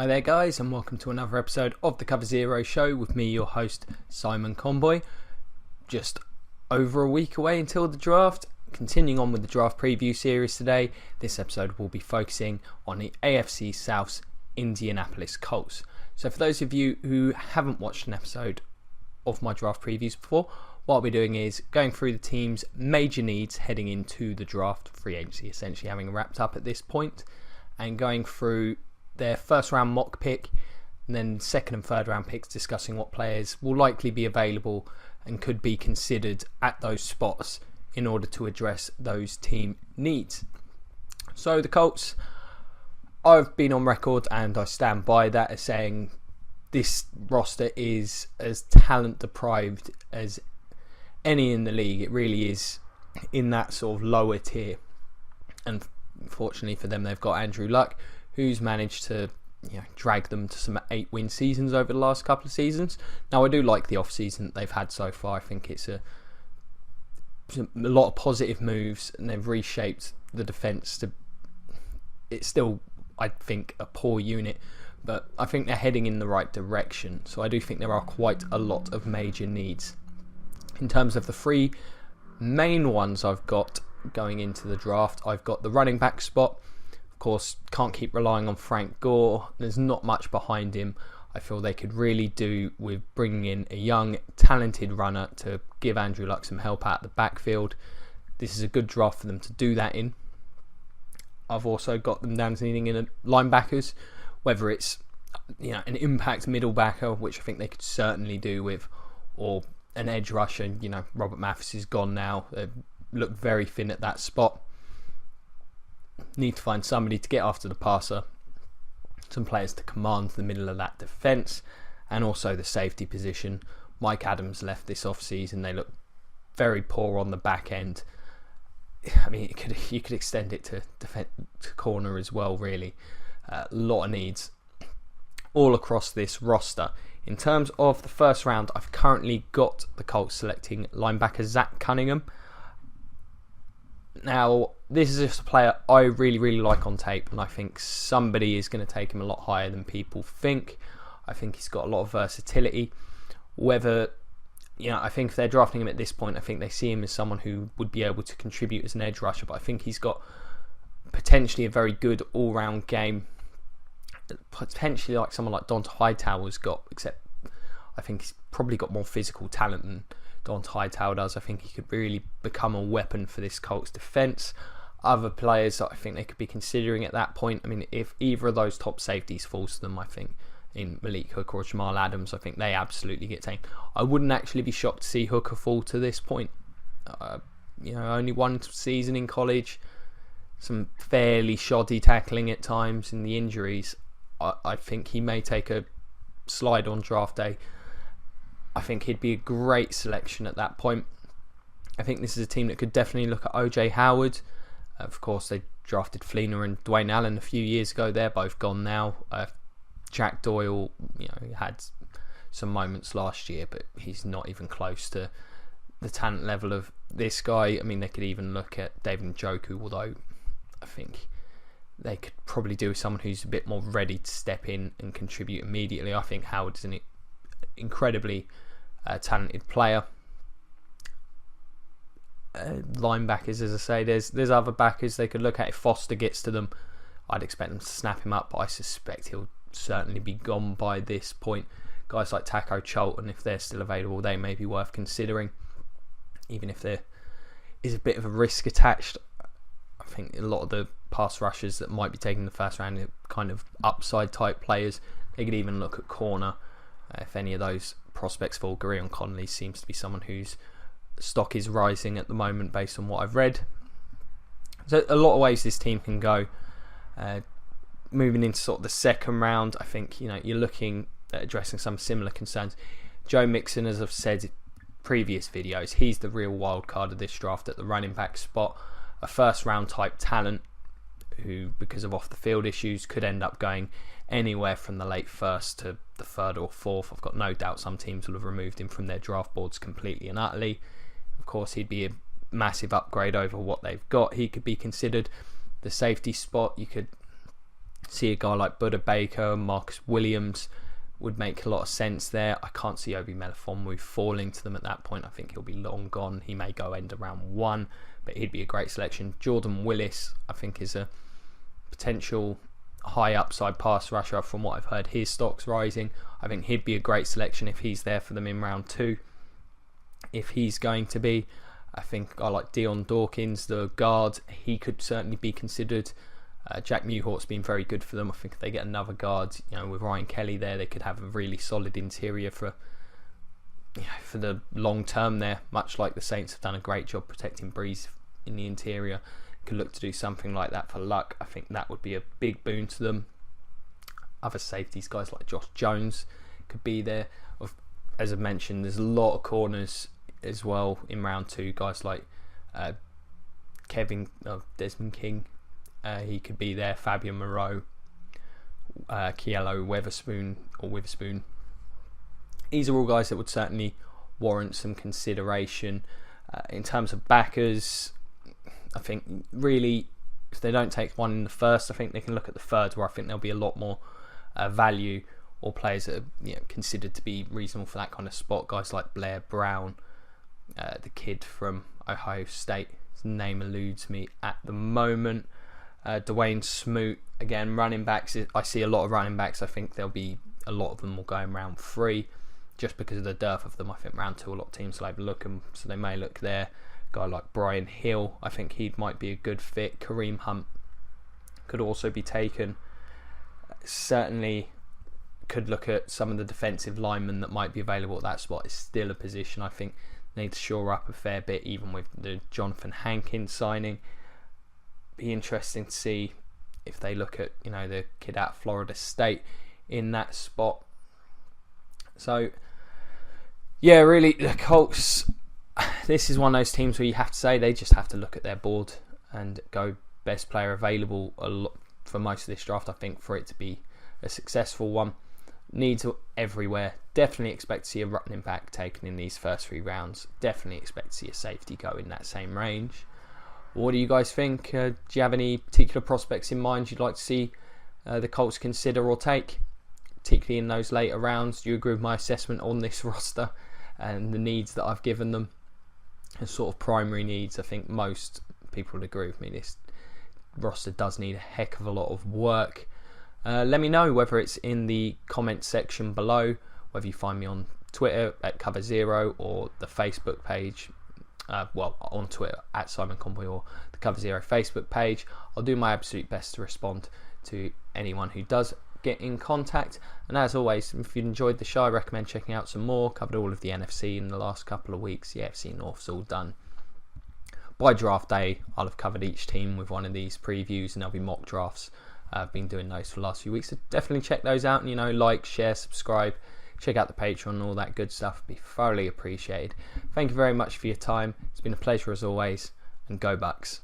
Hi there guys, and welcome to another episode of the Cover Zero Show with me, your host Simon Conboy. Just over a week away until the draft. Continuing on with the draft preview series today, this episode will be focusing on the AFC South's Indianapolis Colts. So for those of you who haven't watched an episode of my draft previews before, what I'll be doing is going through the team's major needs heading into the draft, free agency essentially having wrapped up at this point, and going through their first round mock pick and then second and third round picks, discussing what players will likely be available and could be considered at those spots in order to address those team needs. So the Colts, I've been on record and I stand by that as saying this roster is as talent deprived as any in the league. It really is in that sort of lower tier, and fortunately for them they've got Andrew Luck, who's managed to drag them to some 8-win seasons over the last couple of seasons. Now I do like the off-season that they've had so far. I think it's a lot of positive moves, and they've reshaped the defence to... It's still, I think, a poor unit, but I think they're heading in the right direction. So I do think there are quite a lot of major needs. In terms of the three main ones I've got going into the draft, I've got the running back spot. Of course, can't keep relying on Frank Gore. There's not much behind him. I feel they could really do with bringing in a young, talented runner to give Andrew Luck some help out the backfield. This is a good draft for them to do that in. I've also got them down to needing in linebackers, whether it's an impact middle backer, which I think they could certainly do with, or an edge rusher. Robert Mathis is gone now. They look very thin at that spot. Need to find somebody to get after the passer, some players to command the middle of that defence, and also the safety position. Mike Adams left this off-season. They look very poor on the back end. I mean, you could extend it to corner as well, really. A lot of needs all across this roster. In terms of the first round, I've currently got the Colts selecting linebacker Zach Cunningham. Now, this is just a player I really, really like on tape, and I think somebody is going to take him a lot higher than people think. I think he's got a lot of versatility. I think if they're drafting him at this point, I think they see him as someone who would be able to contribute as an edge rusher, but I think he's got potentially a very good all-round game. Potentially like someone like Donta Hightower's got, except I think he's probably got more physical talent than Donta Hightower does. I think he could really become a weapon for this Colts defence. Other players that I think they could be considering at that point, I mean, if either of those top safeties falls to them, I think in Malik Hooker or Jamal Adams, I think they absolutely get taken. I wouldn't actually be shocked to see Hooker fall to this point. Only one season in college, some fairly shoddy tackling at times, and the injuries. I think he may take a slide on draft day. I think he'd be a great selection at that point. I think this is a team that could definitely look at OJ Howard. Of course, they drafted Fleener and Dwayne Allen a few years ago. They're both gone now. Jack Doyle, he had some moments last year, but he's not even close to the talent level of this guy. I mean, they could even look at David Njoku, although I think they could probably do with someone who's a bit more ready to step in and contribute immediately. I think Howard's an incredibly talented player. Linebackers, as I say, there's other backers they could look at. If Foster gets to them, I'd expect them to snap him up, but I suspect he'll certainly be gone by this point. Guys like Taco Charlton, if they're still available, they may be worth considering, even if there is a bit of a risk attached. I think a lot of the pass rushers that might be taking the first round are kind of upside type players. They could even look at corner. If any of those prospects fall, Gurion Conley seems to be someone whose stock is rising at the moment based on what I've read. So a lot of ways this team can go. Moving into sort of the second round, I think you're looking at addressing some similar concerns. Joe Mixon, as I've said in previous videos, he's the real wild card of this draft at the running back spot. A first round type talent who, because of off the field issues, could end up going anywhere from the late first to the third or fourth. I've got no doubt some teams will have removed him from their draft boards completely and utterly. Of course, he'd be a massive upgrade over what they've got. He could be considered. The safety spot, you could See a guy like Buda Baker, Marcus Williams would make a lot of sense there. I can't see Obi Melifonwu falling to them at that point. I think he'll be long gone. He may go end of round 1, but he'd be a great selection. Jordan Willis, I think, is a potential high upside pass rusher. From what I've heard, his stock's rising. I think he'd be a great selection if he's there for them in round 2. If he's going to be, I think I like Dion Dawkins, the guard. He could certainly be considered. Jack Mewhort's been very good for them. I think if they get another guard, with Ryan Kelly there, they could have a really solid interior for the long term there. Much like the Saints have done a great job protecting Breeze in the interior, could look to do something like that for Luck. I think that would be a big boon to them. Other safeties, guys like Josh Jones, could be there. As I mentioned, there's a lot of corners as well in round 2. Guys like Desmond King. He could be there. Fabian Moreau, Kielo Witherspoon. These are all guys that would certainly warrant some consideration. In terms of backers, I think really if they don't take one in the first, I think they can look at the third, where I think there'll be a lot more value or players that are considered to be reasonable for that kind of spot. Guys like Blair Brown, the kid from Ohio State. His name eludes me at the moment. Dwayne Smoot, again, running backs. I see a lot of running backs. I think there'll be a lot of them will go in round 3 just because of the dearth of them. I think round 2 a lot of teams will overlook them, so they may look there. A guy like Brian Hill, I think he might be a good fit. Kareem Hunt could also be taken. Certainly could look at some of the defensive linemen that might be available at that spot. It's still a position I think they need to shore up a fair bit, even with the Jonathan Hankins signing. Be interesting to see if they look at the kid at Florida State in that spot. So yeah, really the Colts, this is one of those teams where you have to say they just have to look at their board and go best player available a lot for most of this draft. I think for it to be a successful one, needs everywhere. Definitely expect to see a running back taken in these first 3 rounds. Definitely expect to see a safety go in that same range. What do you guys think? Do you have any particular prospects in mind you'd like to see the Colts consider or take, particularly in those later rounds? Do you agree with my assessment on this roster and the needs that I've given them as sort of primary needs? I think most people would agree with me. This roster does need a heck of a lot of work. Let me know whether it's in the comment section below, whether you find me on Twitter at Cover Zero or the Facebook page. On Twitter at Simon Conboy or the Cover Zero Facebook page. I'll do my absolute best to respond to anyone who does get in contact. And as always, if you enjoyed the show, I recommend checking out some more. Covered all of the NFC in the last couple of weeks. The AFC North's all done. By draft day, I'll have covered each team with one of these previews, and there'll be mock drafts. I've been doing those for the last few weeks, so definitely check those out. And like, share, subscribe. Check out the Patreon and all that good stuff. Be thoroughly appreciated. Thank you very much for your time. It's been a pleasure as always. And go Bucks.